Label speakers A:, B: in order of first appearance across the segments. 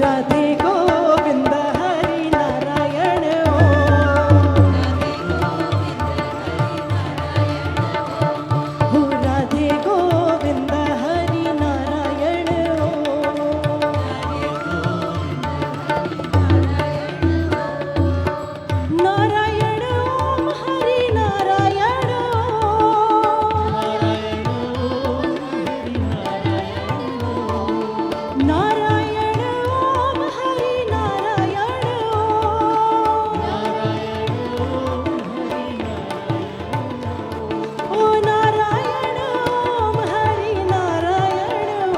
A: राधे गोविंद हरि नारायण हो राधे गोविंद हरि नारायण नारायण ओम हरि नारायण नारायण ओम हरि नारायण ओ नारायण ओम हरि नारायण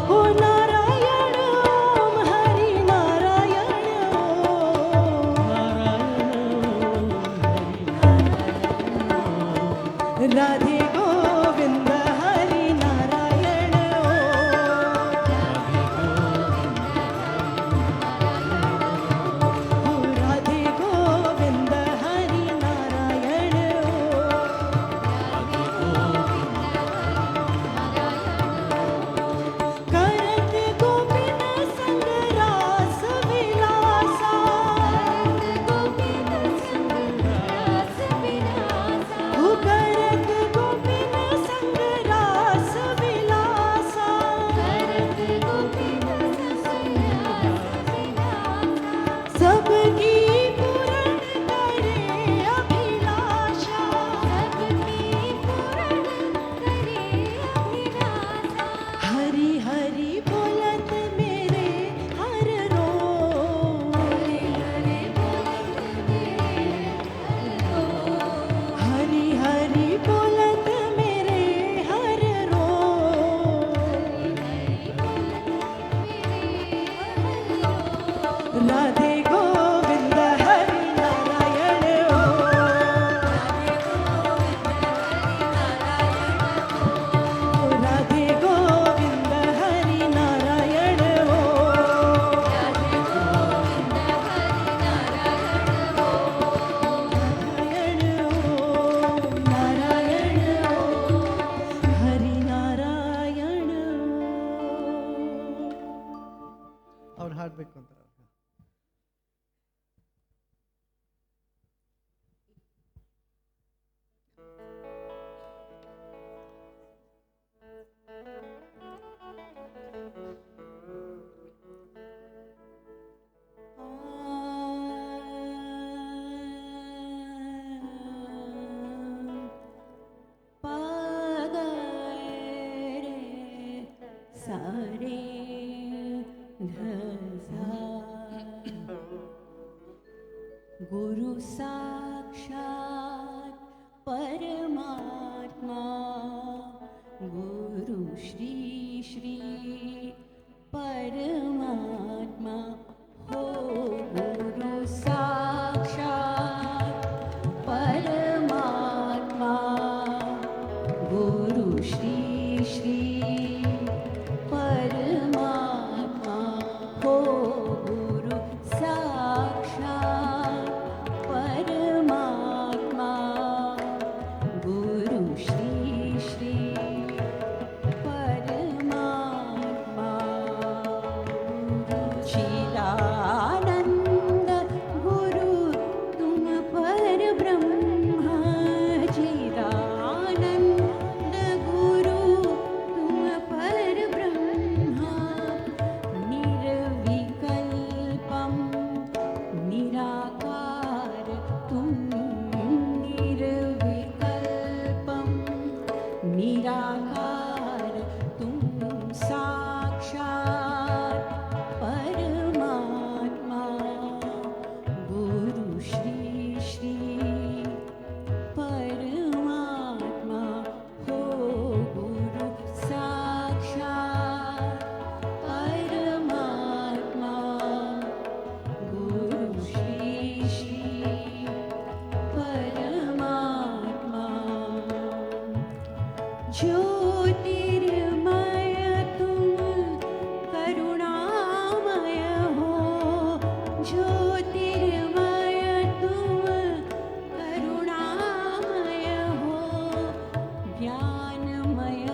A: ओ नारायण ओम हरि नारायण राधे गोविंद हरि नारायण ओ राधे गोविंद हरि नारायण करत गोपिन संग रास विलासा ओ करत गोपिन संग रास विलासा सबकी पूर्ण करे अभिलाषा हरि हरि बोलत मेरे हर रो हरि हरि बोलत मेरे हर रो राधे गोविंद हरि नारायण राधे गोविंद हरि नारायण नारायण हरि नारायण
B: ಅವ್ರು ಹಾಡ್ಬೇಕು ಅಂತ
A: सारे धसा गुरु साक्षात परमात्मा गुरु श्री श्री परमात्मा हो गुरु साक्षात परमात्मा गुरु श्री श्री परमात्मा हो गुरु साक्षात परमात्मा गुरु श्री श्री परमात्मा चिदानंद गुरु तुम पर ब्रह्मा चिदानंद गुरु तुम पर ब्रह्मा निर्विकल्पम निराकार तुम निर्विकल्पम निराकार तुम साक्षात परमात्मा गुरु श्री श्री परमात्मा हो गुरु साक्षात परमात्मा गुरु श्री श्री परमात्मा ज्योतिर्मय तुम करुणामय हो ज्योतिर्मय तुम करुणामय हो ज्ञानमय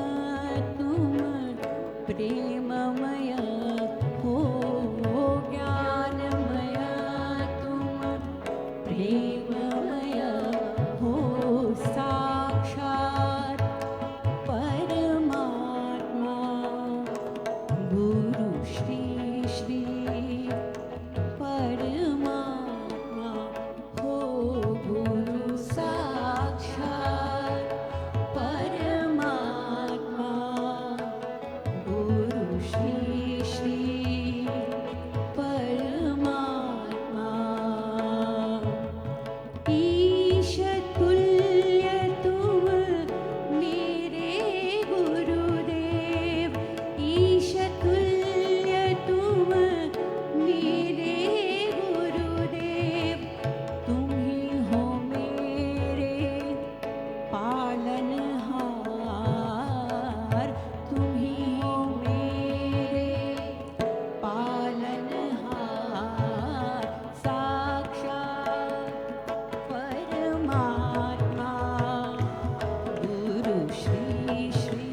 A: Guru Shri Shri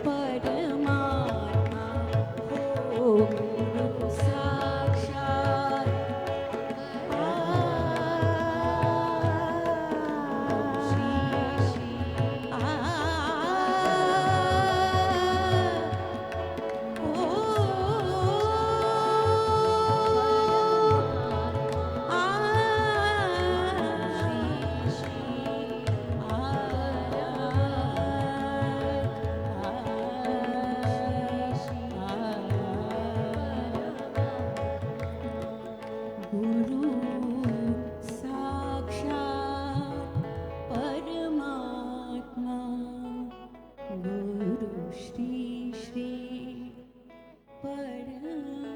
A: Paramatma Ho Guru Sakshat Shri Shri Guru Sakshat Paramatma Guru Shri Shri Paramatma.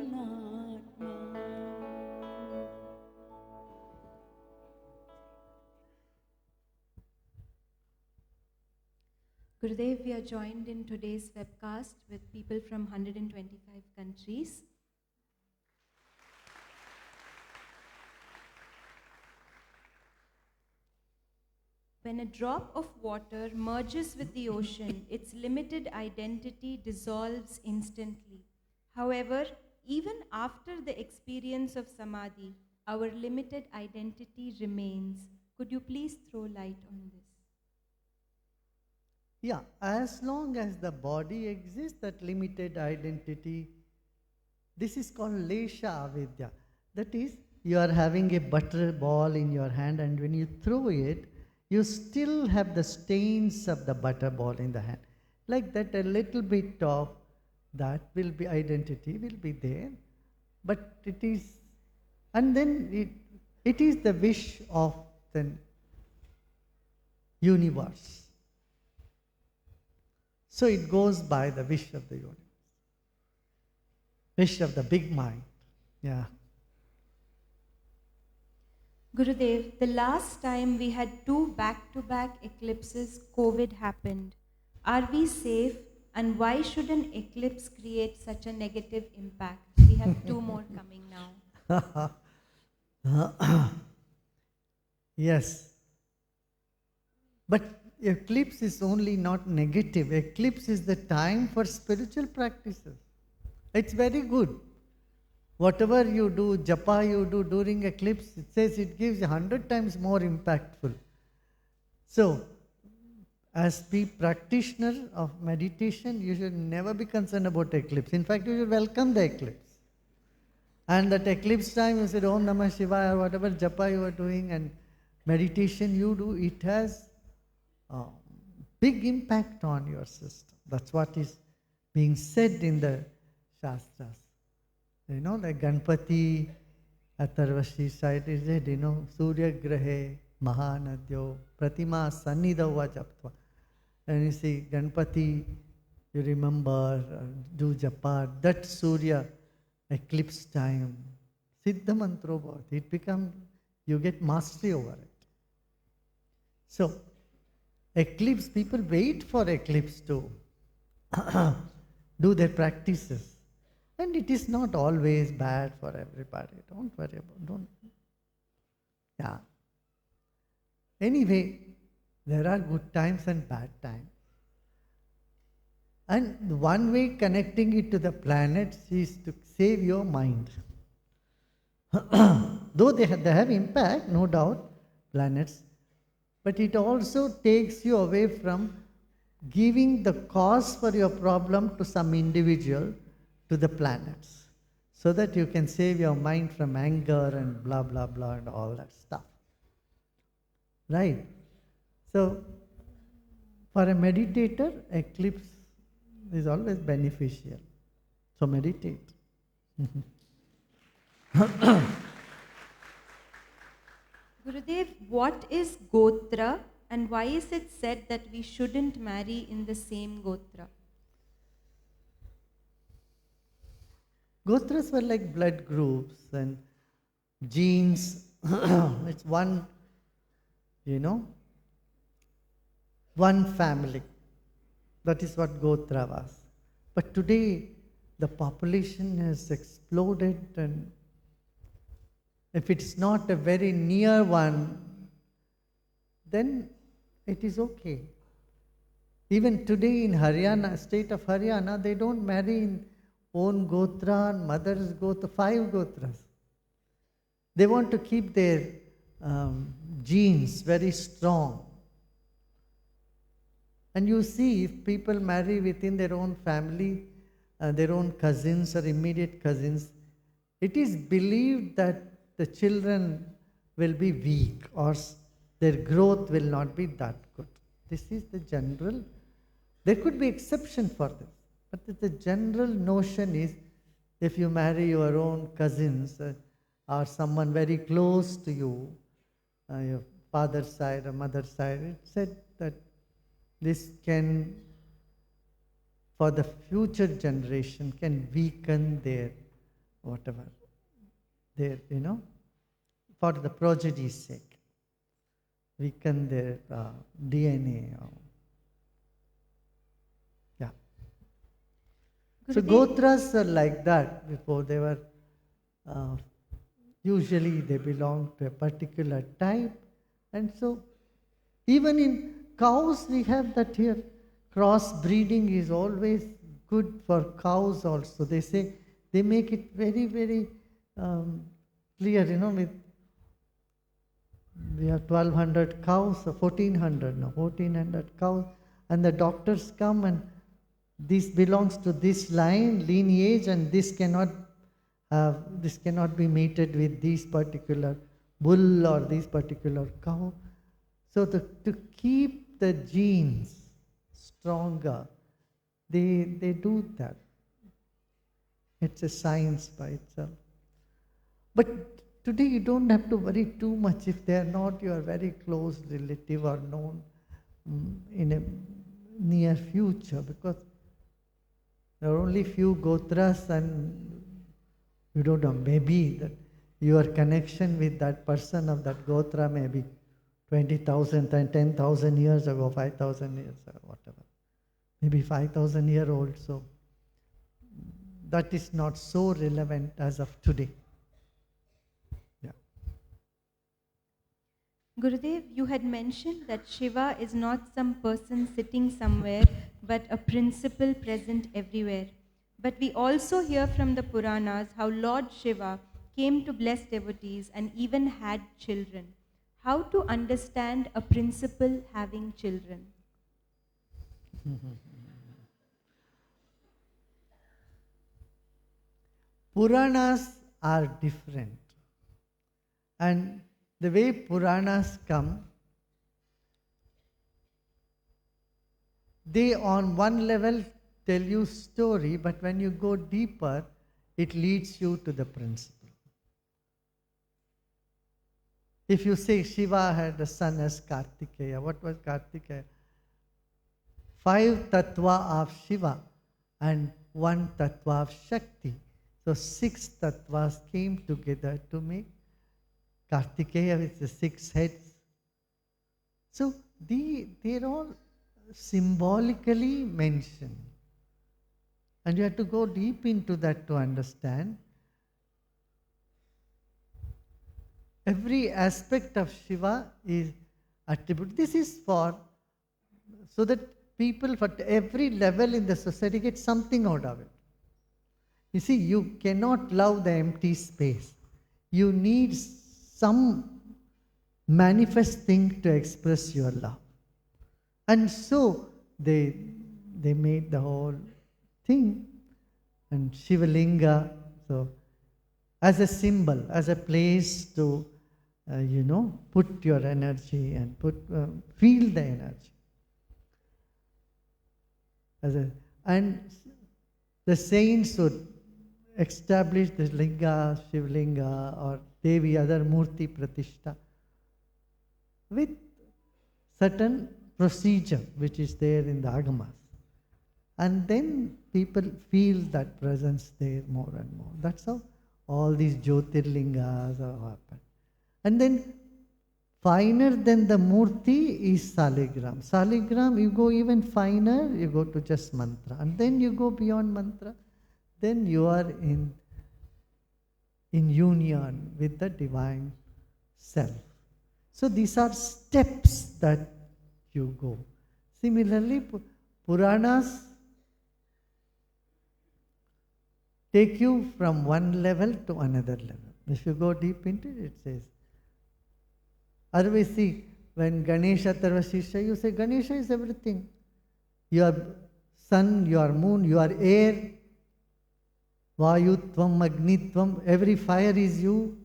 A: Gurudev, we are joined in today's webcast with people from 125 countries. When a drop of water merges with the ocean, its limited identity dissolves instantly. However, even after the experience of samadhi, our limited identity remains. Could you please throw light on this?
B: Yeah, as long as the body exists, that limited identity, this is called lesha avidya. That is, you are having a butter ball in your hand, and when you throw it, you still have the stains of the butter ball in the hand. Like that, a little bit of that will be identity, will be there. But it is, and then it is the wish of the universe. So it goes by the wish of the universe, wish of the big mind. Yeah.
A: Gurudev, the last time we had 2 back-to-back eclipses, COVID happened. Are we safe, and why should an eclipse create such a negative impact? We have 2 more coming now.
B: Yes. But eclipse is only not negative. Eclipse is the time for spiritual practices. It's very good. Whatever you do, japa you do during eclipse, it says it gives 100 times more impactful. So, as a practitioner of meditation, you should never be concerned about eclipse. In fact, you should welcome the eclipse. And that eclipse time, you said Om Namah Shivaya, or whatever japa you are doing and meditation you do, it has a big impact on your system. That's what is being said in the Shastras. You know, like Ganpati, Atharvashi side is said, you know, Surya Grahe, Mahanadyo, Pratima Sannidava Japtva. And you see, Ganpati, you remember, do japa, that Surya eclipse time, Siddha Mantra, it becomes, you get mastery over it. So, eclipse, people wait for eclipse to do their practices. And it is not always bad for everybody. Don't worry about it. Don't. Yeah. Anyway, there are good times and bad times. And one way connecting it to the planets is to save your mind. Though they have impact, no doubt, planets, but it also takes you away from giving the cause for your problem to some individual, to the planets, so that you can save your mind from anger and blah, blah, blah, and all that stuff. Right? So, for a meditator, eclipse is always beneficial. So, meditate.
A: Gurudev, what is Gotra, and why is it said that we shouldn't marry in the same Gotra?
B: Gotras were like blood groups and genes. It's one, one family. That is what Gotra was. But today, the population has exploded, and if it's not a very near one, then it is okay. Even today in Haryana, state of Haryana, they don't marry in own gotra and mother's gotra, 5 gotras. They want to keep their genes very strong. And you see, if people marry within their own family, their own cousins or immediate cousins, it is believed that the children will be weak or their growth will not be that good. This is the general. There could be exception for this, but the general notion is if you marry your own cousins or someone very close to you, your father's side or mother's side, it said that this can, for the future generation, can weaken their whatever, their, for the progeny's sake, weaken their DNA. Yeah. So gotras are like that. Before they were, usually they belong to a particular type. And so even in cows we have that here. Cross breeding is always good for cows also. They say, they make it very, very clear, with we have 1200 cows, or 1400 now, 1400 cows, and the doctors come and this belongs to this line, lineage, and this cannot be mated with this particular bull or this particular cow. So to keep the genes stronger, they do that. It's a science by itself. But today you don't have to worry too much if they are not your very close relative or known in a near future, because there are only few gotras and you don't know, maybe that your connection with that person of that gotra may be 20,000 and 10,000 years ago, 5,000 years ago, whatever. Maybe 5,000 year old, so that is not so relevant as of today. Yeah.
A: Gurudev, you had mentioned that Shiva is not some person sitting somewhere, but a principle present everywhere. But we also hear from the Puranas how Lord Shiva came to bless devotees and even had children. How to understand a principle having children?
B: Puranas are different. And the way Puranas come, they on one level tell you story, but when you go deeper, it leads you to the principle. If you say Shiva had a son as Kartikeya, what was Kartikeya? 5 tattva of Shiva and 1 tattva of Shakti. So 6 tattvas came together to make Kartikeya with the 6 heads. So they're all symbolically mentioned. And you have to go deep into that to understand. Every aspect of Shiva is attributed. This is so that people for every level in the society get something out of it. You see, you cannot love the empty space. You need some manifest thing to express your love. And so they made the whole thing. And Shivalinga, so as a symbol, as a place to, put your energy and feel the energy. And the saints would establish the linga, Shivlinga or Devi, other Murti Pratishta with certain procedure which is there in the Agamas. And then people feel that presence there more and more. That's how all these Jyotirlingas happen. And then finer than the Murti is Saligram. Saligram, you go even finer, you go to just mantra. And then you go beyond mantra, then you are in union with the divine self. So these are steps that you go. Similarly, Puranas take you from one level to another level. If you go deep into it, it says, otherwise see, when Ganesha Tarvashisha, you say Ganesha is everything. You are sun, you are moon, you are air, Vayutvam, Agnitvam, every fire is you,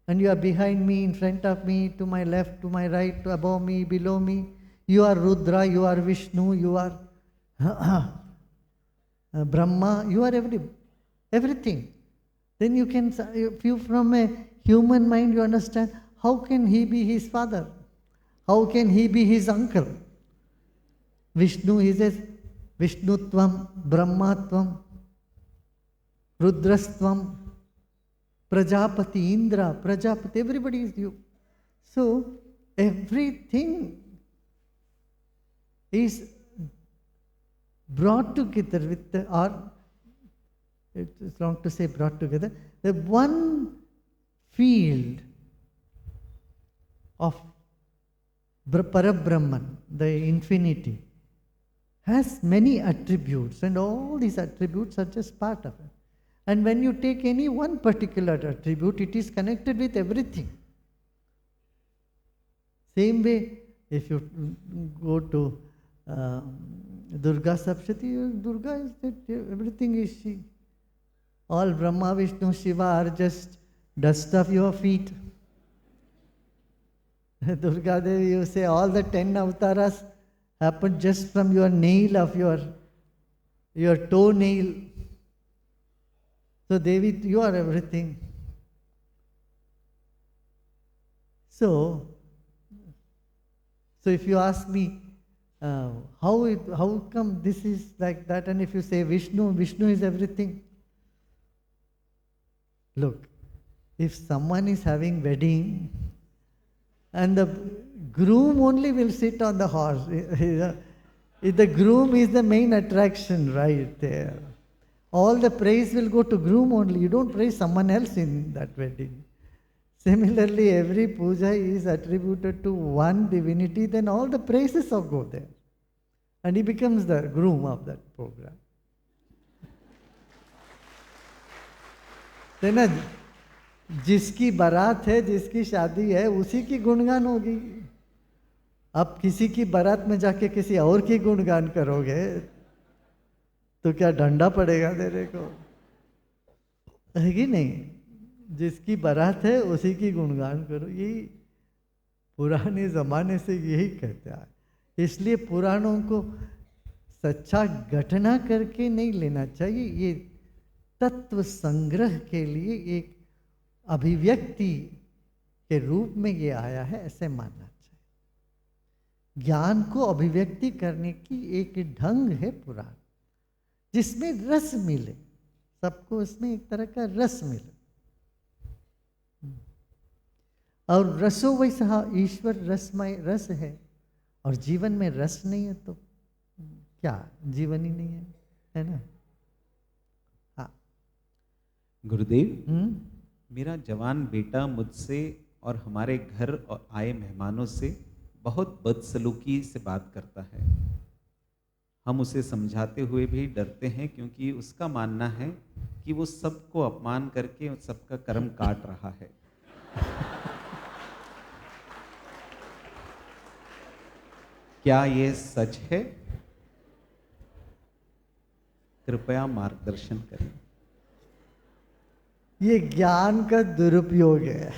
B: and you are behind me, in front of me, to my left, to my right, to above me, below me. You are Rudra, you are Vishnu, you are Brahma, you are everything. Then you can, if you from a human mind, you understand, how can he be his father? How can he be his uncle? Vishnu, he says, Vishnutvam, Brahmatvam, Rudrastvam, Prajapati, Indra, Prajapati, everybody is you. So, everything is brought together with the, or it's wrong to say brought together, the one field of Parabrahman, the infinity, has many attributes, and all these attributes are just part of it. And when you take any one particular attribute, it is connected with everything. Same way, if you go to Durga Sapshati, Durga is that everything is she. All Brahma, Vishnu, Shiva are just dust of your feet. Durga Devi, you say all the 10 avatars happened just from your nail of your toenail. So Devi, you are everything. So if you ask me, how come this is like that, and if you say Vishnu is everything. Look, if someone is having wedding, and the groom only will sit on the horse, if the groom is the main attraction right there, all the praise will go to groom only. You don't praise someone else in that wedding. Similarly, every puja is attributed to one divinity, then all the praises will go there. And he becomes the groom of that program. Then जिसकी बारात है, जिसकी शादी है, उसी की गुणगान होगी. अब किसी की बारात में जाके किसी और की गुणगान करोगे तो क्या डंडा पड़ेगा तेरे को? है कि नहीं? जिसकी बारात है उसी की गुणगान करो. यही पुराने जमाने से यही कहते हैं. इसलिए पुराणों को सच्चा घटना करके नहीं लेना चाहिए. ये तत्व संग्रह के लिए एक अभिव्यक्ति के रूप में ये आया है, ऐसे मानना चाहिए. ज्ञान को अभिव्यक्ति करने की एक ढंग है पुराण, जिसमें रस मिले, सबको इसमें एक तरह का रस मिले. और रसो वैसा ईश्वर रसमय रस है, और जीवन में रस नहीं है तो क्या जीवन ही नहीं है ना? हाँ
C: गुरुदेव, मेरा जवान बेटा मुझसे और हमारे घर और आए मेहमानों से बहुत बदसलूकी से बात करता है. हम उसे समझाते हुए भी डरते हैं, क्योंकि उसका मानना है कि वो सबको अपमान करके सबका कर्म काट रहा है. क्या ये सच है? कृपया मार्गदर्शन करें.
B: ये ज्ञान का दुरुपयोग है.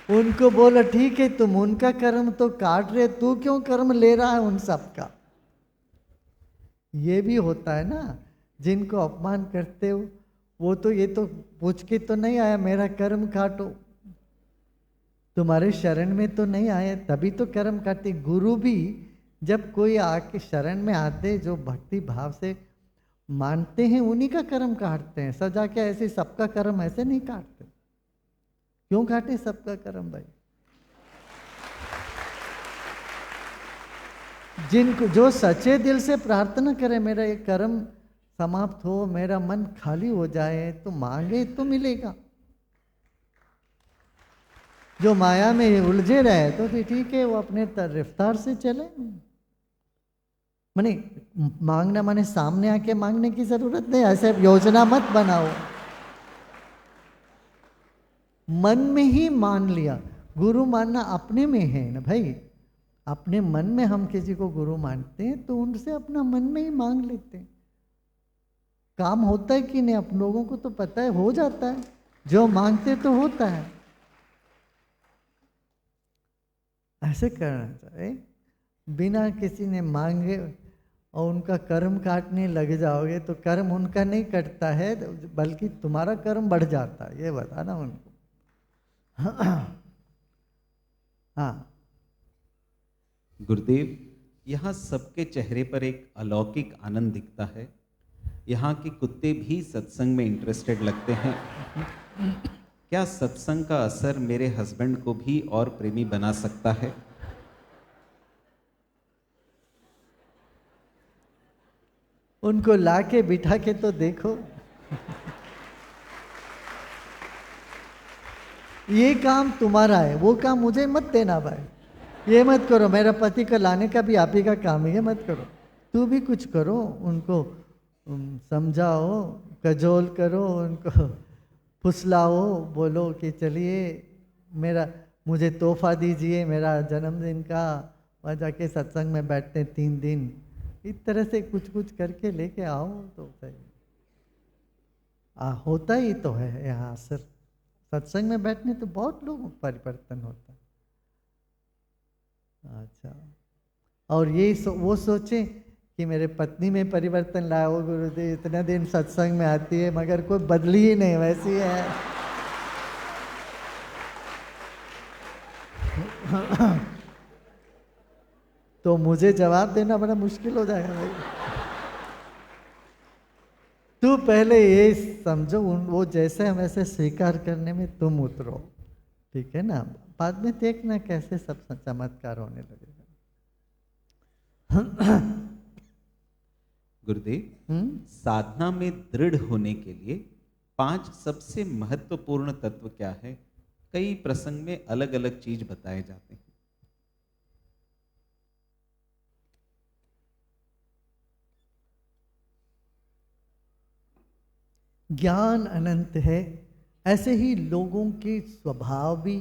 B: उनको बोला ठीक है, तुम उनका कर्म तो काट रहे, तू क्यों कर्म ले रहा है उन सब का? ये भी होता है ना, जिनको अपमान करते हो वो तो ये तो पूछ के तो नहीं आया मेरा कर्म काटो, तुम्हारे शरण में तो नहीं आए तभी तो कर्म काटे. गुरु भी जब कोई आके शरण में आते, जो भक्ति भाव से मानते हैं, उन्हीं का कर्म काटते हैं. सजा के ऐसे सबका कर्म ऐसे नहीं काटते. क्यों काटे सबका कर्म भाई? जिनको जो सच्चे दिल से प्रार्थना करे मेरा ये कर्म समाप्त हो, मेरा मन खाली हो जाए, तो मांगे तो मिलेगा. जो माया में उलझे रहे तो फिर ठीक है, वो अपने रफ्तार से चले। माने मांगना माने सामने आके मांगने की जरूरत नहीं, ऐसे योजना मत बनाओ। मन में ही मान लिया। गुरु मानना अपने में है ना भाई। अपने मन में हम किसी को गुरु मानते हैं तो उनसे अपना मन में ही मांग लेते हैं। काम होता है कि नहीं आप लोगों को तो पता है, हो जाता है। जो मांगते तो होता है। ऐसे करना चाहिए। बिना किसी ने मांगे और उनका कर्म काटने लग जाओगे तो कर्म उनका नहीं कटता है, बल्कि तुम्हारा कर्म बढ़ जाता है। ये बताना उनको। हाँ
C: गुरुदेव, यहाँ सबके चेहरे पर एक अलौकिक आनंद दिखता है। यहाँ के कुत्ते भी सत्संग में इंटरेस्टेड लगते हैं। क्या सत्संग का असर मेरे हस्बैंड को भी और प्रेमी बना सकता है?
B: उनको लाके बिठा के तो देखो। ये काम तुम्हारा है, वो काम मुझे मत देना भाई। ये मत करो, मेरा पति को लाने का भी आप ही का काम है, ये मत करो। तू भी कुछ करो, उनको समझाओ, कजोल करो, उनको फुसलाओ, बोलो कि चलिए मुझे तोहफा दीजिए मेरा जन्मदिन का, वहाँ जाके सत्संग में बैठते 3 दिन। इस तरह से कुछ कुछ करके लेके आओ तो सही। होता ही तो है यहाँ असर। सत्संग में बैठने तो बहुत लोगों को परिवर्तन होता है। अच्छा, और ये वो सोचे कि मेरे पत्नी में परिवर्तन लाया हो गुरुदेव, इतने दिन सत्संग में आती है मगर कोई बदली ही नहीं, वैसी है। तो मुझे जवाब देना बड़ा मुश्किल हो जाएगा भाई। तू पहले ये समझो, वो जैसे हम ऐसे स्वीकार करने में तुम उतरो, ठीक है ना। बाद में देखना कैसे सब चमत्कार होने लगेगा।
C: गुरुदेव, साधना में दृढ़ होने के लिए 5 सबसे महत्वपूर्ण तत्व क्या है? कई प्रसंग में अलग अलग चीज बताए जाते हैं।
B: ज्ञान अनंत है, ऐसे ही लोगों के स्वभाव भी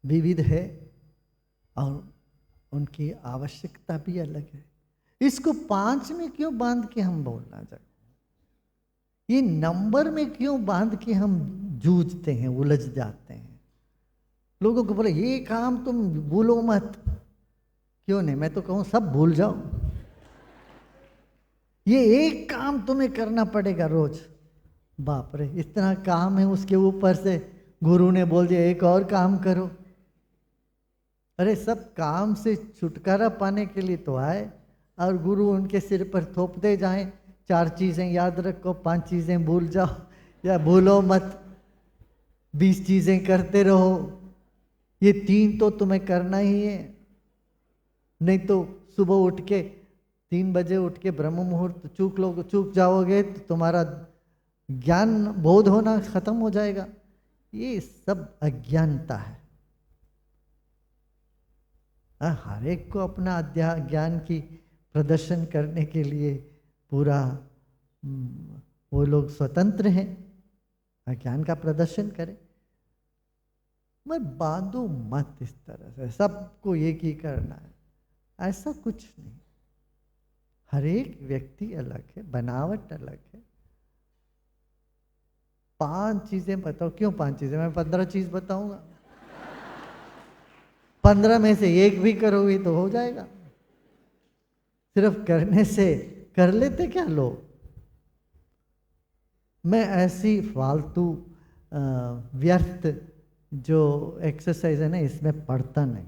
B: विविध है और उनकी आवश्यकता भी अलग है। इसको 5 में क्यों बांध के हम बोलना चाहते? ये नंबर में क्यों बांध के हम जूझते हैं, उलझ जाते हैं? लोगों को बोले ये काम तुम भूलो मत। क्यों नहीं, मैं तो कहूँ सब भूल जाओ। ये एक काम तुम्हें करना पड़ेगा रोज। बाप रे, इतना काम है, उसके ऊपर से गुरु ने बोल दिया एक और काम करो। अरे सब काम से छुटकारा पाने के लिए तो आए, और गुरु उनके सिर पर थोपते जाएं 4 चीज़ें याद रखो, 5 चीज़ें भूल जाओ, या भूलो मत 20 चीज़ें करते रहो। ये 3 तो तुम्हें करना ही है, नहीं तो सुबह उठ के 3 बजे उठ के ब्रह्म मुहूर्त चूक जाओगे तो तुम्हारा ज्ञान बोध होना खत्म हो जाएगा। ये सब अज्ञानता है। हर एक को अपना ज्ञान की प्रदर्शन करने के लिए पूरा वो लोग स्वतंत्र हैं, ज्ञान का प्रदर्शन करें। मैं बांधो मत इस तरह से सबको एक ही करना है, ऐसा कुछ नहीं। हर एक व्यक्ति अलग है, बनावट अलग है। 5 चीजें बताओ। क्यों 5 चीजें? मैं 15 चीज बताऊंगा। 15 में से एक भी करोगे तो हो जाएगा। सिर्फ करने से कर लेते क्या लोग? मैं ऐसी फालतू व्यर्थ जो एक्सरसाइज है ना, इसमें पढ़ता नहीं।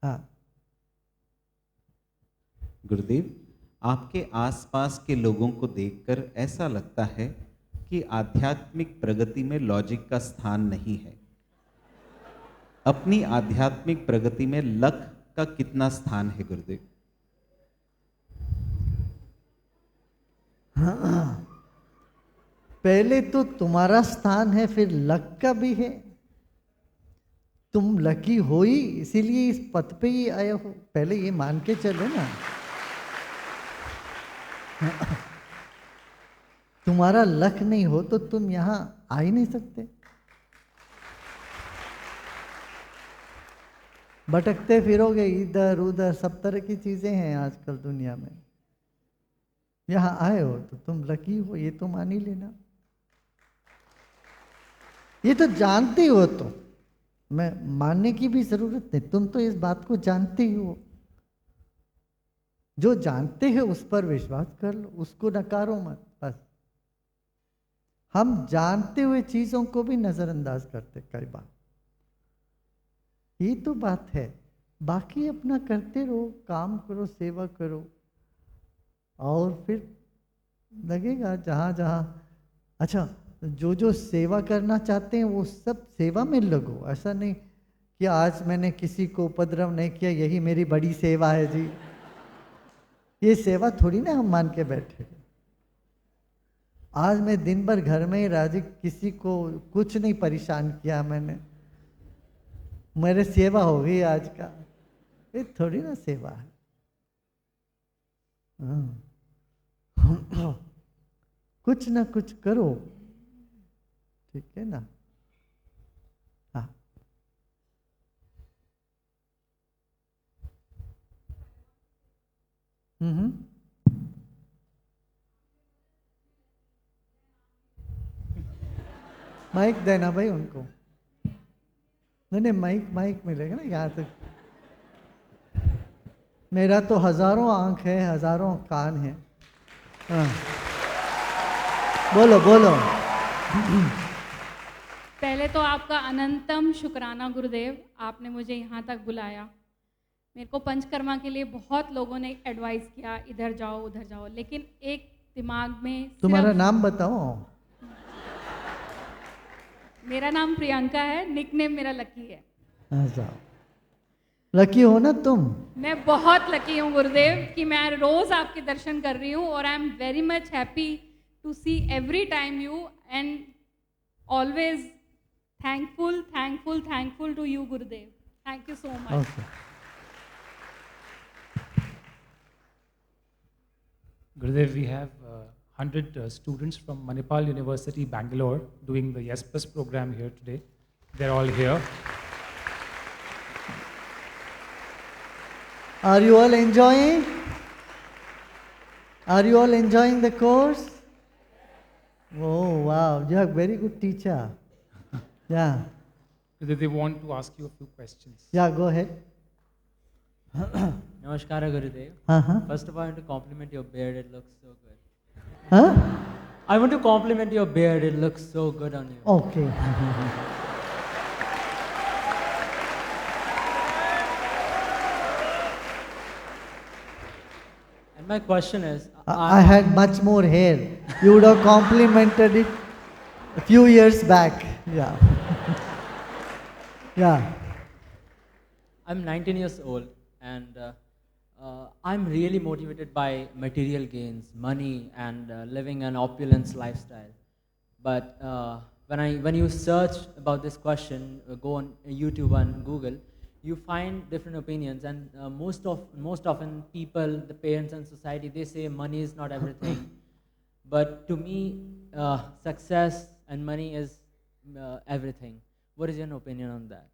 B: हाँ
C: गुरुदेव, आपके आसपास के लोगों को देखकर ऐसा लगता है कि आध्यात्मिक प्रगति में लॉजिक का स्थान नहीं है। अपनी आध्यात्मिक प्रगति में लक का कितना स्थान है गुरुदेव?
B: पहले तो तुम्हारा स्थान है, फिर लक का भी है। तुम लकी हो ही, इसीलिए इस पथ पे ही आए हो, पहले ये मान के चले ना। तुम्हारा लक नहीं हो तो तुम यहां आ ही नहीं सकते। भटकते फिरोगे इधर उधर, सब तरह की चीजें हैं आजकल दुनिया में। यहां आए हो तो तुम लकी हो, ये तो मान ही लेना। ये तो जानते हो, तो मैं मानने की भी जरूरत नहीं, तुम तो इस बात को जानते ही हो। जो जानते हैं उस पर विश्वास कर लो, उसको नकारो मत, बस। हम जानते हुए चीजों को भी नजरअंदाज करते कई बार, ये तो बात है। बाकी अपना करते रहो, काम करो, सेवा करो, और फिर लगेगा जहाँ जहाँ। अच्छा, जो जो सेवा करना चाहते हैं वो सब सेवा में लगो। ऐसा नहीं कि आज मैंने किसी को उपद्रव नहीं किया, यही मेरी बड़ी सेवा है जी। ये सेवा थोड़ी ना हम मान के बैठे। आज मैं दिन भर घर में ही राजी, किसी को कुछ नहीं परेशान किया मैंने, मेरे सेवा हो गई आज का। ये थोड़ी ना सेवा है। कुछ ना कुछ करो, ठीक है ना। हाँ, माइक देना भाई उनको। नहीं नहीं, माइक माइक मिलेगा ना यहाँ तक। मेरा तो हजारों आंख है, हजारों कान है। हाँ, बोलो बोलो।
D: पहले तो आपका अनंतम शुक्राना गुरुदेव, आपने मुझे यहाँ तक बुलाया। मेरे को पंचकर्मा के लिए बहुत लोगों ने एडवाइस किया, इधर जाओ उधर जाओ, लेकिन एक दिमाग में।
B: तुम्हारा नाम बताओ।
D: मेरा नाम प्रियंका है, निकनेम मेरा लकी है।
B: जाओ, लकी हो ना तुम।
D: मैं बहुत लकी हूँ गुरुदेव कि मैं रोज आपके दर्शन कर रही हूँ, और I am very much happy to see every time you, and always thankful to you Gurudev. Thank you so much.
B: Okay.
E: Gurudev, we have 100 students from Manipal University, Bangalore, doing the Yes Plus program here today. They're all here.
B: Are you all enjoying? Are you all enjoying the course? Oh wow, you have very good teacher. Yeah.
E: They want to ask you a few questions.
B: Yeah, go ahead.
F: Namaskar, Gurudev. First of all, I want to compliment your beard. It looks so good.
B: Huh?
F: I want to compliment your beard. It looks so good on you.
B: Okay.
F: And my question is,
B: I had much more hair. You would have complimented it a few years back. Yeah. Yeah.
F: I'm 19 years old, and I'm really motivated by material gains, money, and living an opulence lifestyle. But when you search about this question, go on YouTube and Google, you find different opinions, and most often people, the parents and society, they say money is not everything. But to me, success and money is everything. What is your opinion on that?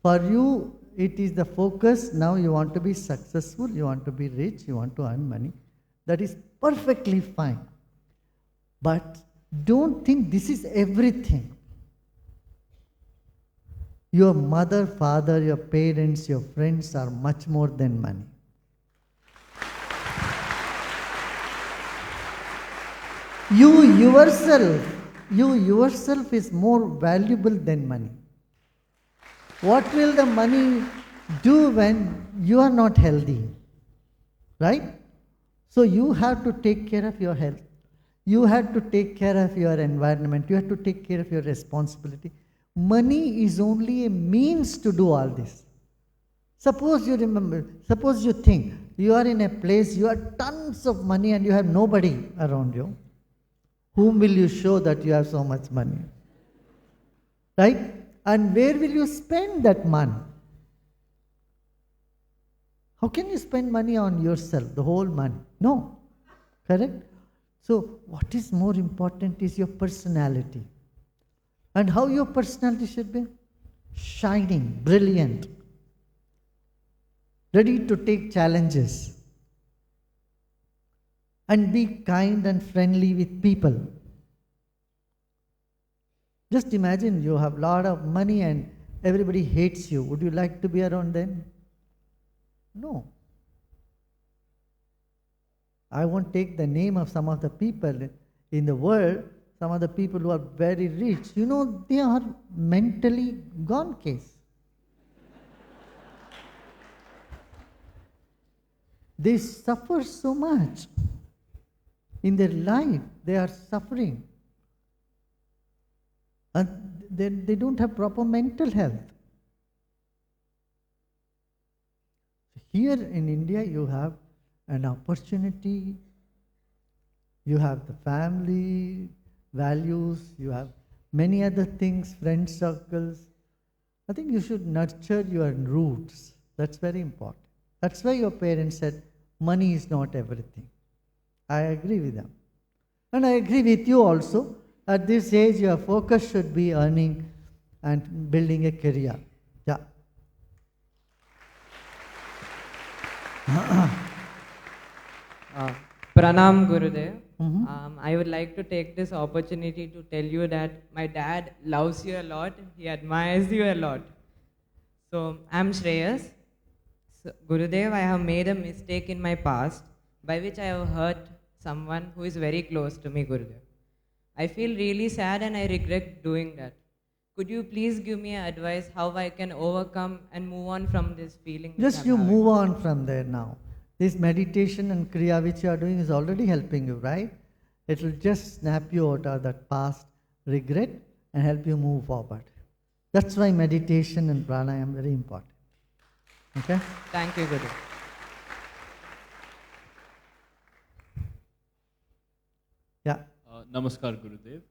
B: For you, it is the focus. Now you want to be successful, you want to be rich, you want to earn money. That is perfectly fine. But don't think this is everything. Your mother, father, your parents, your friends are much more than money. You yourself is more valuable than money. What will the money do when you are not healthy? Right? So you have to take care of your health. You have to take care of your environment. You have to take care of your responsibility. Money is only a means to do all this. Suppose you remember, suppose you think you are in a place, you have tons of money and you have nobody around you. Whom will you show that you have so much money? Right? And where will you spend that money? How can you spend money on yourself, the whole money? No. Correct? So, what is more important is your personality. And how your personality should be? Shining, brilliant, ready to take challenges, and be kind and friendly with people. Just imagine you have a lot of money and everybody hates you. Would you like to be around them? No. I won't take the name of some of the people in the world, some of the people who are very rich. You know, they are mentally gone case. They suffer so much. In their life, they are suffering. And they don't have proper mental health. Here in India, you have an opportunity, you have the family, values, you have many other things, friend circles. I think you should nurture your roots. That's very important. That's why your parents said, money is not everything. I agree with them. And I agree with you also. At this age, your focus should be earning and building a career. Yeah.
G: Pranam Gurudev. I would like to take this opportunity to tell you that my dad loves you a lot. He admires you a lot. So I'm Shreyas. So, Gurudev, I have made a mistake in my past by which I have hurt someone who is very close to me, Gurudev. I feel really sad and I regret doing that. Could you please give me advice how I can overcome and move on from this feeling?
B: Just you move on from there now. This meditation and kriya which you are doing is already helping you, right? It will just snap you out of that past regret and help you move forward. That's why meditation and pranayama are very important. Okay?
G: Thank you, Gurudev.
B: Yeah.
H: Namaskar, Gurudev.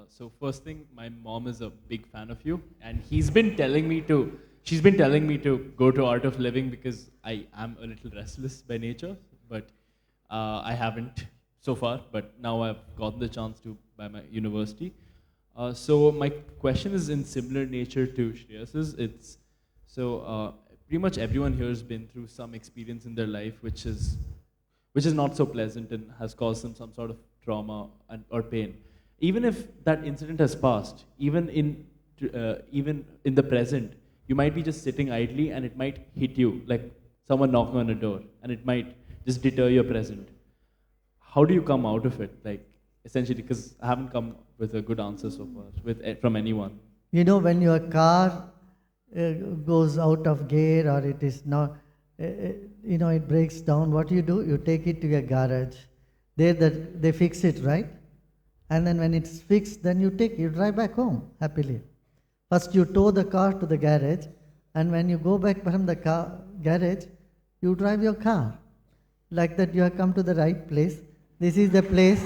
H: So first thing, my mom is a big fan of you, and she's been telling me to go to Art of Living because I am a little restless by nature, but I haven't so far. But now I've gotten the chance to by my university. So my question is in similar nature to Shreyas's. It's pretty much everyone here has been through some experience in their life which is not so pleasant and has caused them some sort of trauma or pain. Even if that incident has passed, even in the present, you might be just sitting idly and it might hit you, like someone knocking on a door, and it might just deter your present. How do you come out of it? Like, essentially, because I haven't come with a good answer so far from anyone.
B: You know, when your car goes out of gear or it is not, it breaks down, what you do? You take it to a garage. They fix it, right? And then when it's fixed, then you drive back home happily. First you tow the car to the garage, and when you go back from the garage, you drive your car. Like that you have come to the right place. This is the place.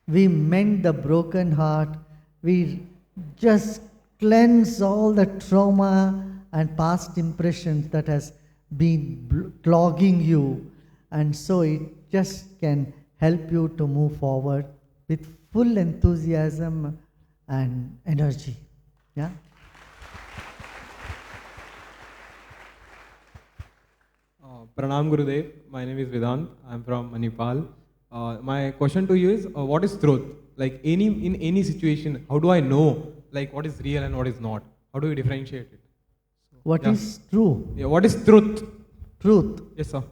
B: We mend the broken heart. We just cleanse all the trauma and past impressions that has been clogging you. And so it just can help you to move forward with full enthusiasm and energy. Yeah?
I: Pranam Gurudev, my name is Vedant. I'm from Manipal. My question to you is, what is truth? Like in any situation, how do I know like what is real and what is not? How do we differentiate it?
B: What is true?
I: Yeah, what is truth?
B: Truth.
I: Yes, sir.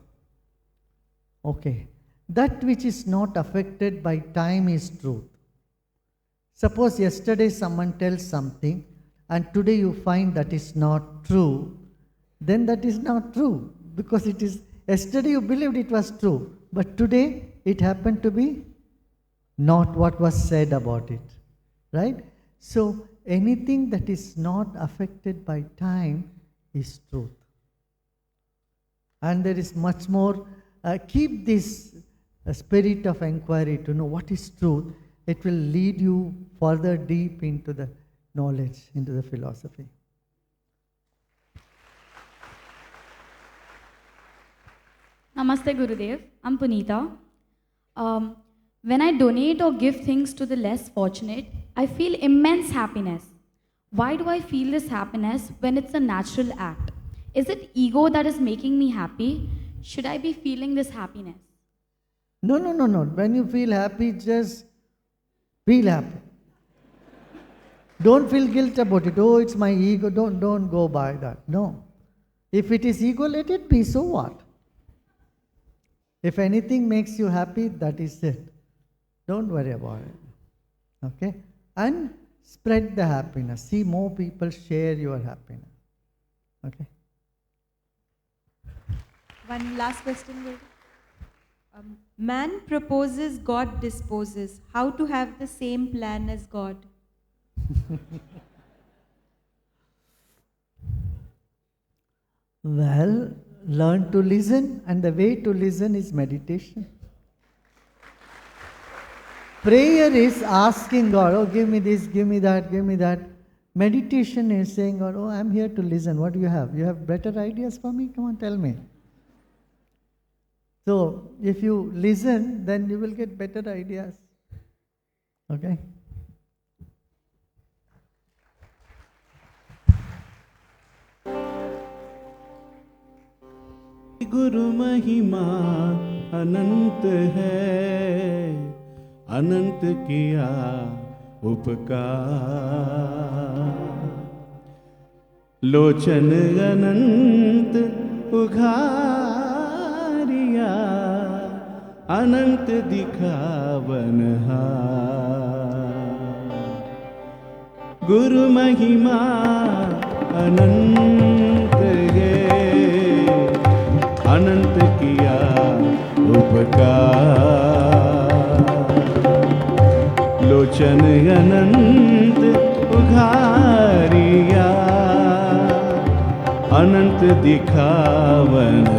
B: Okay. That which is not affected by time is truth. Suppose yesterday someone tells something and today you find that is not true, then that is not true, because it is yesterday you believed it was true, but today it happened to be not what was said about it. Right? So anything that is not affected by time is truth. And there is much more. Keep this spirit of inquiry to know what is truth. It will lead you further deep into the knowledge, into the philosophy.
J: Namaste Gurudev, I'm Punita. When I donate or give things to the less fortunate, I feel immense happiness. Why do I feel this happiness when it's a natural act? Is it ego that is making me happy? Should I be feeling this happiness?
B: No. When you feel happy, just feel happy. Don't feel guilt about it. Oh, it's my ego. Don't go by that. No. If it is ego, let it be. So what? If anything makes you happy, that is it. Don't worry about it. Okay? And spread the happiness. See more people share your happiness. Okay?
A: One last question, Gurudev. Man proposes, God disposes. How to have the same plan as God?
B: Well, learn to listen, and the way to listen is meditation. Prayer is asking God, oh, give me this, give me that, give me that. Meditation is saying, God, oh, I'm here to listen. What do you have? You have better ideas for me? Come on, tell me. So, if you listen, then you will get better ideas. Okay?
K: गुरु महिमा अनंत है, अनंत किया उपकार, लोचन अनंत उघारिया, अनंत दिखावनहार। गुरु महिमा अनंत है, अनंत किया उपकार, लोचन अनंत उघारिया, अनंत दिखावनहार।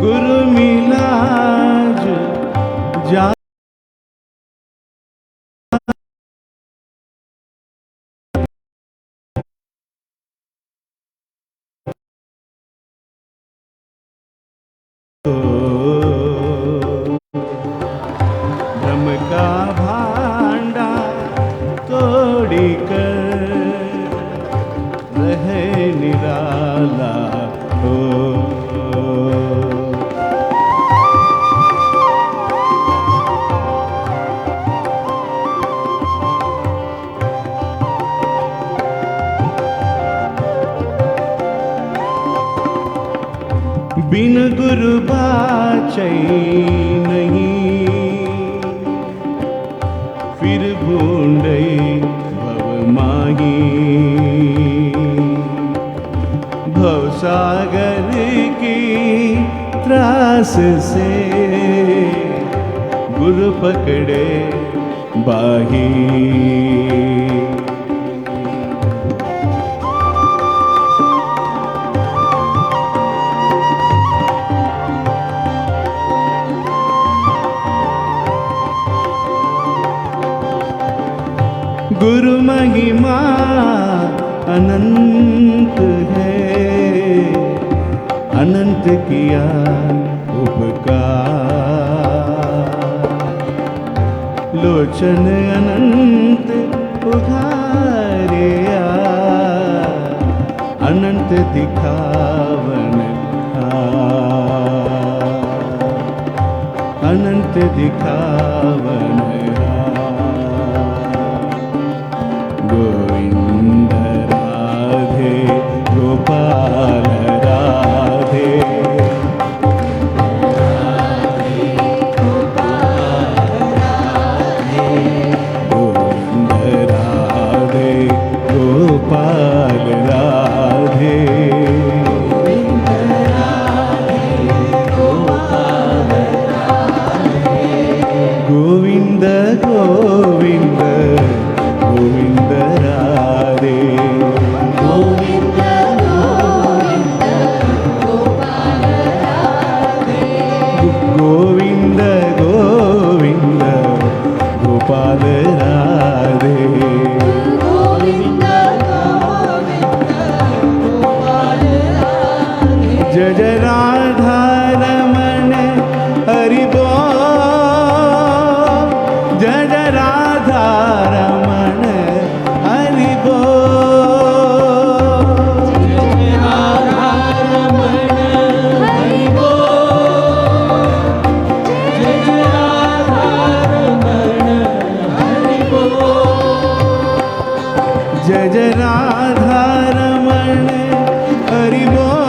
K: गुरु मिला जा ब्रह्म का भांडा तोड़ी कर रहे निराला हो। बिन गुरु बाचै नहीं, फिर भूंडै भव माही। भव सागर की त्रास से गुरु पकड़े बाही। गुरु महिमा अनंत है, अनंत किया उपकार, लोचन अनंत उघारिया, अनंत दिखावनहार, अनंत दिखावनहार। गोविंद राधे गोपाल राधे। हरि बोल जय जय राधा रमण हरि बोल जय जय राधा रमण हरि बोल जय जय राधा रमण हरि बोल जय जय राधा रमण हरि बोल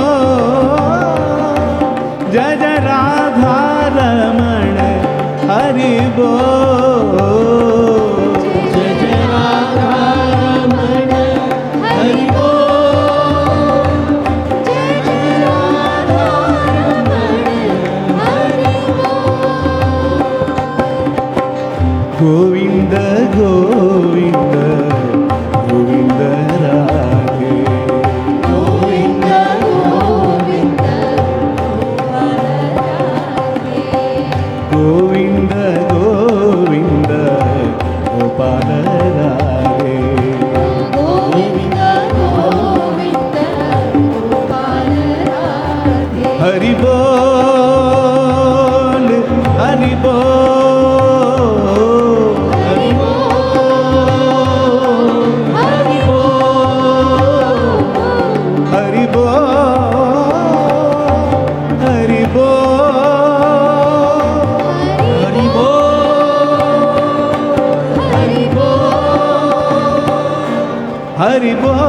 K: जय जय राधा रमण हरि बोल जय जय राधा रमण हरि बोल जय जय राधा रमण हरि बोल गोविंद गोविंद गोविंद राधे गोविंद गोविंद गोविंद गोविंद गोपाल राधे गोविंद गोविंद गोपाल राधे हरि बोल हरि बोल हरि बोल हरि बोल हरि बोल हरि बोल हरि बोल हरि बोल